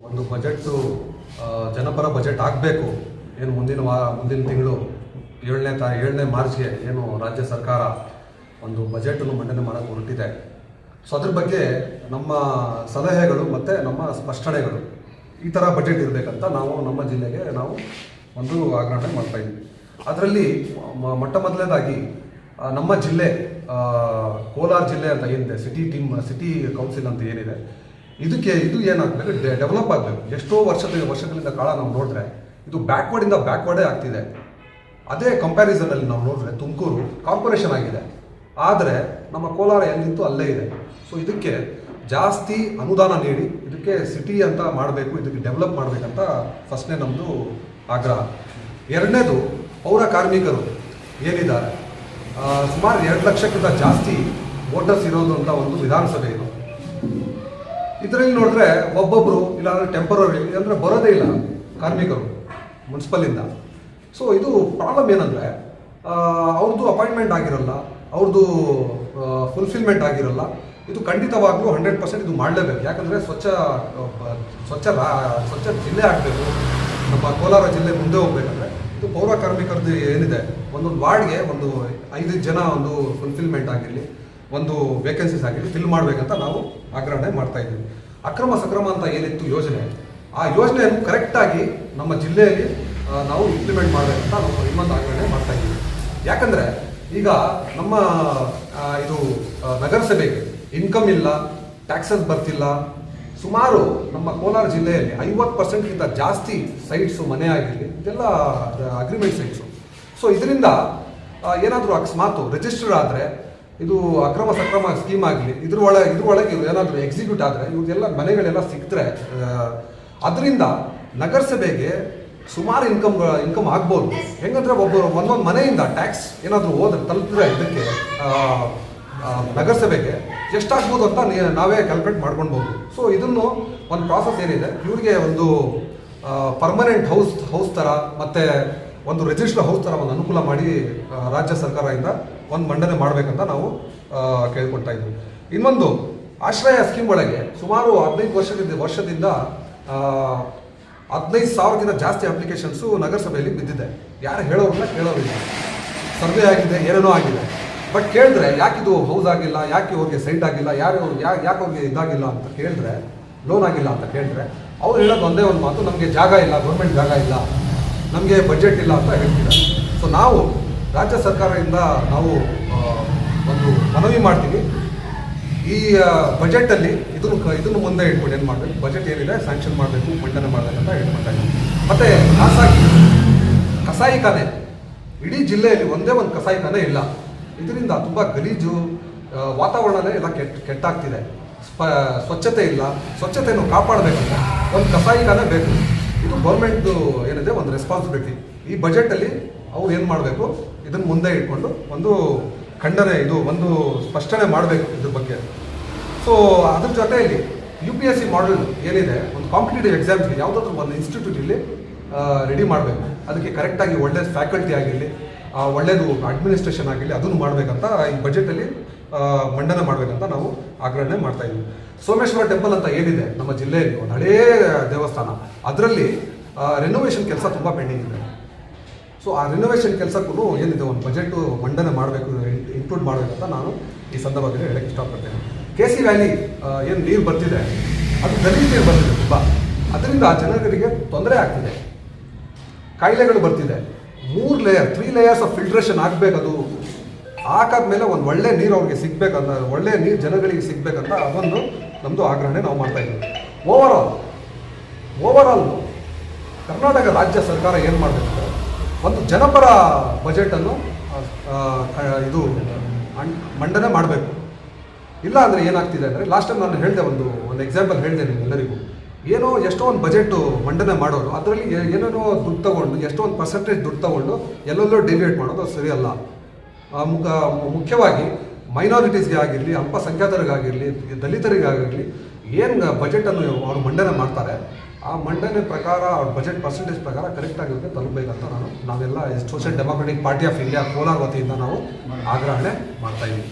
ಒಂದು ಬಜೆಟ್ಟು ಜನಪರ ಬಜೆಟ್ ಆಗಬೇಕು. ಏನು ಮುಂದಿನ ತಿಂಗಳು 7ನೇ ಮಾರ್ಚ್ಗೆ ಏನು ರಾಜ್ಯ ಸರ್ಕಾರ ಒಂದು ಬಜೆಟನ್ನು ಮಂಡನೆ ಮಾಡೋಕ್ಕೆ ಹೊರಟಿದೆ. ಸೊ ಅದ್ರ ಬಗ್ಗೆ ನಮ್ಮ ಸಲಹೆಗಳು ಮತ್ತು ನಮ್ಮ ಸ್ಪಷ್ಟನೆಗಳು, ಈ ಥರ ಬಜೆಟ್ ಇರಬೇಕಂತ ನಾವು ನಮ್ಮ ಜಿಲ್ಲೆಗೆ ನಾವು ಒಂದು ಆಗ್ರಹಣೆ ಮಾಡ್ತಾಯಿದ್ವಿ. ಅದರಲ್ಲಿ ಮೊದಲನೇದಾಗಿ ನಮ್ಮ ಜಿಲ್ಲೆ ಕೋಲಾರ ಜಿಲ್ಲೆ ಅಂತ ಏನಿದೆ, ಸಿಟಿ ಕೌನ್ಸಿಲ್ ಅಂತ ಏನಿದೆ, ಇದು ಏನಾಗಬೇಕು, ಡೆವಲಪ್ ಆಗಬೇಕು. ಎಷ್ಟೋ ವರ್ಷಗಳಿಂದ ಕಾಲ ನಾವು ನೋಡಿದ್ರೆ ಇದು ಬ್ಯಾಕ್ವರ್ಡೇ ಆಗ್ತಿದೆ. ಅದೇ ಕಂಪ್ಯಾರಿಸನಲ್ಲಿ ನಾವು ನೋಡಿದ್ರೆ ತುಮಕೂರು ಕಾರ್ಪೊರೇಷನ್ ಆಗಿದೆ, ಆದರೆ ನಮ್ಮ ಕೋಲಾರ ಎಲ್ಲಿತ್ತು ಅಲ್ಲೇ ಇದೆ. ಸೊ ಇದಕ್ಕೆ ಜಾಸ್ತಿ ಅನುದಾನ ನೀಡಿ ಇದಕ್ಕೆ ಸಿಟಿ ಅಂತ ಮಾಡಬೇಕು, ಇದಕ್ಕೆ ಡೆವಲಪ್ ಮಾಡಬೇಕಂತ ಫಸ್ಟ್ನೇ ನಮ್ಮದು ಆಗ್ರಹ. ಎರಡನೇದು, ಪೌರ ಕಾರ್ಮಿಕರು ಏನಿದ್ದಾರೆ, ಸುಮಾರು 2 ಲಕ್ಷಕ್ಕಿಂತ ಜಾಸ್ತಿ ವೋಟರ್ಸ್ ಇರೋದು ಅಂತ ಒಂದು ವಿಧಾನಸಭೆ ಇದು. ಇದರಲ್ಲಿ ನೋಡಿದ್ರೆ ಒಬ್ಬೊಬ್ಬರು ಇಲ್ಲಾಂದರೆ ಟೆಂಪರರಿ ಅಂದರೆ ಬರೋದೇ ಇಲ್ಲ ಕಾರ್ಮಿಕರು ಮುನ್ಸಿಪಲಿಂದ. ಸೊ ಇದು ಪ್ರಾಬ್ಲಮ್ ಏನಂದರೆ ಅವ್ರದ್ದು ಅಪಾಯಿಂಟ್ಮೆಂಟ್ ಆಗಿರಲ್ಲ, ಅವ್ರದ್ದು ಫುಲ್ಫಿಲ್ಮೆಂಟ್ ಆಗಿರಲ್ಲ. ಇದು ಖಂಡಿತವಾಗ್ಲೂ 100% ಇದು ಮಾಡಲೇಬೇಕು. ಯಾಕಂದರೆ ಸ್ವಚ್ಛ ಜಿಲ್ಲೆ ಆಗಬೇಕು. ನಮ್ಮ ಕೋಲಾರ ಜಿಲ್ಲೆ ಮುಂದೆ ಹೋಗ್ಬೇಕಂದ್ರೆ ಇದು ಪೌರ ಕಾರ್ಮಿಕರದ್ದು ಏನಿದೆ, ಒಂದೊಂದು ವಾರ್ಡ್ಗೆ ಒಂದು 5 ಜನ ಒಂದು ಫುಲ್ಫಿಲ್ಮೆಂಟ್ ಆಗಿರಲಿ, ಒಂದು ವೇಕೆನ್ಸೀಸ್ ಆಗಿರಲಿ ಫಿಲ್ ಮಾಡಬೇಕಂತ ನಾವು ಆಗ್ರಹಣೆ ಮಾಡ್ತಾ ಇದ್ದೀವಿ. ಅಕ್ರಮ ಸಕ್ರಮ ಅಂತ ಏನಿತ್ತು ಯೋಜನೆ, ಆ ಯೋಜನೆಯನ್ನು ಕರೆಕ್ಟಾಗಿ ನಮ್ಮ ಜಿಲ್ಲೆಯಲ್ಲಿ ನಾವು ಇಂಪ್ಲಿಮೆಂಟ್ ಮಾಡಬೇಕಂತ ನಾವು ಇನ್ನೊಂದು ಆಗ್ರಹಣೆ ಮಾಡ್ತಾ ಇದ್ದೀವಿ. ಯಾಕಂದರೆ ಈಗ ನಮ್ಮ ಇದು ನಗರಸಭೆಗೆ ಇನ್ಕಮ್ ಇಲ್ಲ, ಟ್ಯಾಕ್ಸಸ್ ಬರ್ತಿಲ್ಲ. ಸುಮಾರು ನಮ್ಮ ಕೋಲಾರ ಜಿಲ್ಲೆಯಲ್ಲಿ 50%ಗಿಂತ ಜಾಸ್ತಿ ಸೈಟ್ಸು, ಮನೆ ಆಗಿರಲಿ, ಇದೆಲ್ಲ ಅಗ್ರಿಮೆಂಟ್ ಸೈಟ್ಸು. ಸೊ ಇದರಿಂದ ಏನಾದರೂ ಅಕಸ್ಮಾತು ರಿಜಿಸ್ಟರ್ ಆದರೆ, ಇದು ಅಕ್ರಮ ಸಕ್ರಮ ಸ್ಕೀಮ್ ಆಗಲಿ, ಇದ್ರೊಳಗೆ ಏನಾದರೂ ಎಕ್ಸಿಕ್ಯೂಟ್ ಆದರೆ, ಇವ್ರಿಗೆಲ್ಲ ಮನೆಗಳೆಲ್ಲ ಸಿಕ್ಕಿದ್ರೆ ಅದರಿಂದ ನಗರಸಭೆಗೆ ಸುಮಾರು ಇನ್ಕಮ್ ಆಗ್ಬೋದು. ಹೆಂಗಂದ್ರೆ ಒಂದೊಂದು ಮನೆಯಿಂದ ಟ್ಯಾಕ್ಸ್ ಏನಾದರೂ ತಲುಪಿದ್ರೆ ಇದಕ್ಕೆ ನಗರಸಭೆಗೆ ಎಷ್ಟಾಗ್ಬೋದು ಅಂತ ನಾವೇ ಕ್ಯಾಲ್ಕುಲೇಟ್ ಮಾಡ್ಕೊಳ್ಬೋದು. ಸೊ ಇದನ್ನು ಒಂದು ಪ್ರಾಸೆಸ್ ಏನಿದೆ, ಇವ್ರಿಗೆ ಒಂದು ಪರ್ಮನೆಂಟ್ ಹೌಸ್ ಥರ ಮತ್ತು ಒಂದು ರಿಜಿಸ್ಟರ್ ಹೌಸ್ ಥರ ಒಂದು ಅನುಕೂಲ ಮಾಡಿ ರಾಜ್ಯ ಸರ್ಕಾರದಿಂದ ಒಂದು ಮಂಡನೆ ಮಾಡಬೇಕಂತ ನಾವು ಕೇಳ್ಕೊಳ್ತಾ ಇದ್ವಿ. ಇನ್ನೊಂದು, ಆಶ್ರಯ ಸ್ಕೀಮ್ ಒಳಗೆ ಸುಮಾರು 15 ವರ್ಷದಿಂದ 15,000ಕ್ಕಿಂತ ಜಾಸ್ತಿ ಅಪ್ಲಿಕೇಶನ್ಸು ನಗರಸಭೆಯಲ್ಲಿ ಬಿದ್ದಿದೆ. ಯಾರು ಕೇಳೋರಿಲ್ಲ. ಸರ್ವೆ ಆಗಿದೆ, ಏನೇನೋ ಆಗಿದೆ, ಬಟ್ ಕೇಳಿದ್ರೆ ಯಾಕಿದು ಹೌಸ್ ಆಗಿಲ್ಲ, ಯಾಕೆ ಅವ್ರಿಗೆ ಸೈಟ್ ಆಗಿಲ್ಲ, ಯಾಕೆ ಅವ್ರಿಗೆ ಇದಾಗಿಲ್ಲ ಅಂತ ಕೇಳಿದ್ರೆ, ಲೋನ್ ಆಗಿಲ್ಲ ಅಂತ ಕೇಳಿದ್ರೆ ಅವ್ರು ಹೇಳೋದು ಒಂದೇ ಒಂದು ಮಾತು, ನಮಗೆ ಜಾಗ ಇಲ್ಲ, ಗೌರ್ಮೆಂಟ್ ಜಾಗ ಇಲ್ಲ, ನಮಗೆ ಬಜೆಟ್ ಇಲ್ಲ ಅಂತ ಹೇಳ್ತಿದ್ದಾರೆ. ಸೊ ನಾವು ರಾಜ್ಯ ಸರ್ಕಾರದಿಂದ ನಾವು ಒಂದು ಮನವಿ ಮಾಡ್ತೀವಿ, ಈ ಬಜೆಟಲ್ಲಿ ಇದನ್ನು ಮುಂದೆ ಇಟ್ಕೊಂಡು ಏನು ಮಾಡಬೇಕು, ಬಜೆಟ್ ಏನಿದೆ ಸ್ಯಾಂಕ್ಷನ್ ಮಾಡಬೇಕು, ಮಂಡನೆ ಮಾಡಬೇಕಂತ ಹೇಳ್ಕೊಳ್ತಾ ಇದ್ದೀವಿ. ಮತ್ತು ಕಸಾಯಿಖಾನೆ, ಇಡೀ ಜಿಲ್ಲೆಯಲ್ಲಿ ಒಂದೇ ಒಂದು ಕಸಾಯಿಖಾನೆ ಇಲ್ಲ. ಇದರಿಂದ ತುಂಬ ಗಲೀಜು ವಾತಾವರಣನೇ ಎಲ್ಲ ಕೆಟ್ಟಾಗ್ತಿದೆ. ಸ್ವಚ್ಛತೆ ಇಲ್ಲ. ಸ್ವಚ್ಛತೆಯನ್ನು ಕಾಪಾಡಬೇಕಂತ ಒಂದು ಕಸಾಯಿಖಾನೆ ಬೇಕು. ಇದು ಗೌರ್ಮೆಂಟ್ದು ಏನಿದೆ ಒಂದು ರೆಸ್ಪಾನ್ಸಿಬಿಲಿಟಿ. ಈ ಬಜೆಟಲ್ಲಿ ಅವ್ರು ಏನು ಮಾಡಬೇಕು, ಇದನ್ನು ಮುಂದೆ ಇಟ್ಕೊಂಡು ಒಂದು ಒಂದು ಸ್ಪಷ್ಟನೆ ಮಾಡಬೇಕು ಇದ್ರ ಬಗ್ಗೆ. ಸೊ ಅದ್ರ ಜೊತೆಯಲ್ಲಿ UPSC ಮಾಡಲ್ ಏನಿದೆ, ಒಂದು ಕಾಂಪಿಟೇಟಿವ್ ಎಕ್ಸಾಮ್ಸ್ಗೆ ಯಾವುದಾದ್ರೂ ಒಂದು ಇನ್ಸ್ಟಿಟ್ಯೂಟ್ ಇಲ್ಲಿ ರೆಡಿ ಮಾಡಬೇಕು. ಅದಕ್ಕೆ ಕರೆಕ್ಟಾಗಿ ಒಳ್ಳೆಯ ಫ್ಯಾಕಲ್ಟಿ ಆಗಿರಲಿ, ಒಳ್ಳೆಯದು ಅಡ್ಮಿನಿಸ್ಟ್ರೇಷನ್ ಆಗಿರಲಿ, ಅದನ್ನು ಮಾಡಬೇಕಂತ ಈ ಬಜೆಟಲ್ಲಿ ಮಂಡನೆ ಮಾಡಬೇಕಂತ ನಾವು ಆಗ್ರಹಣೆ ಮಾಡ್ತಾ ಇದ್ದೀವಿ. ಸೋಮೇಶ್ವರ ಟೆಂಪಲ್ ಅಂತ ಏನಿದೆ ನಮ್ಮ ಜಿಲ್ಲೆಯಲ್ಲಿ, ಒಂದು ಹಳೇ ದೇವಸ್ಥಾನ, ಅದರಲ್ಲಿ ರೆನೋವೇಷನ್ ಕೆಲಸ ತುಂಬ ಪೆಂಡಿಂಗ್ ಇದೆ. ಸೊ ಆ ರಿನೋವೇಷನ್ ಕೆಲಸಕ್ಕೂ ಏನಿದೆ ಒಂದು ಬಜೆಟು ಮಂಡನೆ ಮಾಡಬೇಕು, ಇನ್ಕ್ಲೂಡ್ ಮಾಡಬೇಕಂತ ನಾನು ಈ ಸಂದರ್ಭದಲ್ಲಿ ಹೇಳಕ್ಕೆ ಇಷ್ಟಪಡ್ತೇನೆ. KC ವ್ಯಾಲಿ ಏನು ನೀರು ಬರ್ತಿದೆ, ಅದು ಗಲೀಜು ನೀರು ಬರ್ತಿದೆ ತುಂಬ. ಅದರಿಂದ ಜನರಿಗೆ ತೊಂದರೆ ಆಗ್ತಿದೆ, ಕಾಯಿಲೆಗಳು ಬರ್ತಿದೆ. 3 ಲೇಯರ್ಸ್ ಆಫ್ ಫಿಲ್ಟ್ರೇಷನ್ ಆಗಬೇಕು. ಅದು ಹಾಕಾದ್ಮೇಲೆ ಒಂದು ಒಳ್ಳೆ ನೀರು ಅವ್ರಿಗೆ ಸಿಗಬೇಕಂತ, ಒಳ್ಳೆ ನೀರು ಜನಗಳಿಗೆ ಸಿಗಬೇಕಂತ ಅದೊಂದು ನಮ್ಮದು ಆಗ್ರಹಣೆ ನಾವು ಮಾಡ್ತಾ ಇದ್ದೀವಿ. ಓವರಾಲ್ ಕರ್ನಾಟಕ ರಾಜ್ಯ ಸರ್ಕಾರ ಏನು ಮಾಡಬೇಕಂದ್ರೆ ಒಂದು ಜನಪರ ಬಜೆಟನ್ನು ಇದು ಮಂಡನೆ ಮಾಡಬೇಕು. ಇಲ್ಲ ಅಂದರೆ ಏನಾಗ್ತಿದೆ ಅಂದರೆ, ಲಾಸ್ಟ್ ಟೈಮ್ ನಾನು ಹೇಳಿದೆ, ಒಂದು ಎಕ್ಸಾಂಪಲ್ ಹೇಳಿದೆ ನಿಮ್ಮೆಲ್ಲರಿಗೂ. ಎಷ್ಟೋ ಒಂದು ಬಜೆಟು ಮಂಡನೆ ಮಾಡೋರು, ಅದರಲ್ಲಿ ಏನೇನೋ ದುಡ್ಡು ತೊಗೊಂಡು, ಎಷ್ಟೋ ಒಂದು ಪರ್ಸೆಂಟೇಜ್ ದುಡ್ಡು ತೊಗೊಂಡು ಎಲ್ಲೆಲ್ಲೋ ಡಿವಿಯೇಟ್ ಮಾಡೋದು ಸರಿಯಲ್ಲ. ಮುಖ್ಯವಾಗಿ ಮೈನಾರಿಟೀಸ್ಗೆ ಆಗಿರಲಿ, ಅಲ್ಪಸಂಖ್ಯಾತರಿಗಾಗಿರಲಿ, ದಲಿತರಿಗಾಗಿರಲಿ ಏನು ಬಜೆಟನ್ನು ಅವರು ಮಂಡನೆ ಮಾಡ್ತಾರೆ, ಆ ಮಂಡನೆ ಪ್ರಕಾರ ಅವ್ರ ಬಜೆಟ್ ಪರ್ಸೆಂಟೇಜ್ ಪ್ರಕಾರ ಕರೆಕ್ಟಾಗಿ ತಲುಪಬೇಕಂತ ನಾವೆಲ್ಲ social democratic party of India Kolar ವತಿಯಿಂದ ನಾವು ಆಗ್ರಹಣೆ ಮಾಡ್ತಾ ಇದ್ದೀವಿ.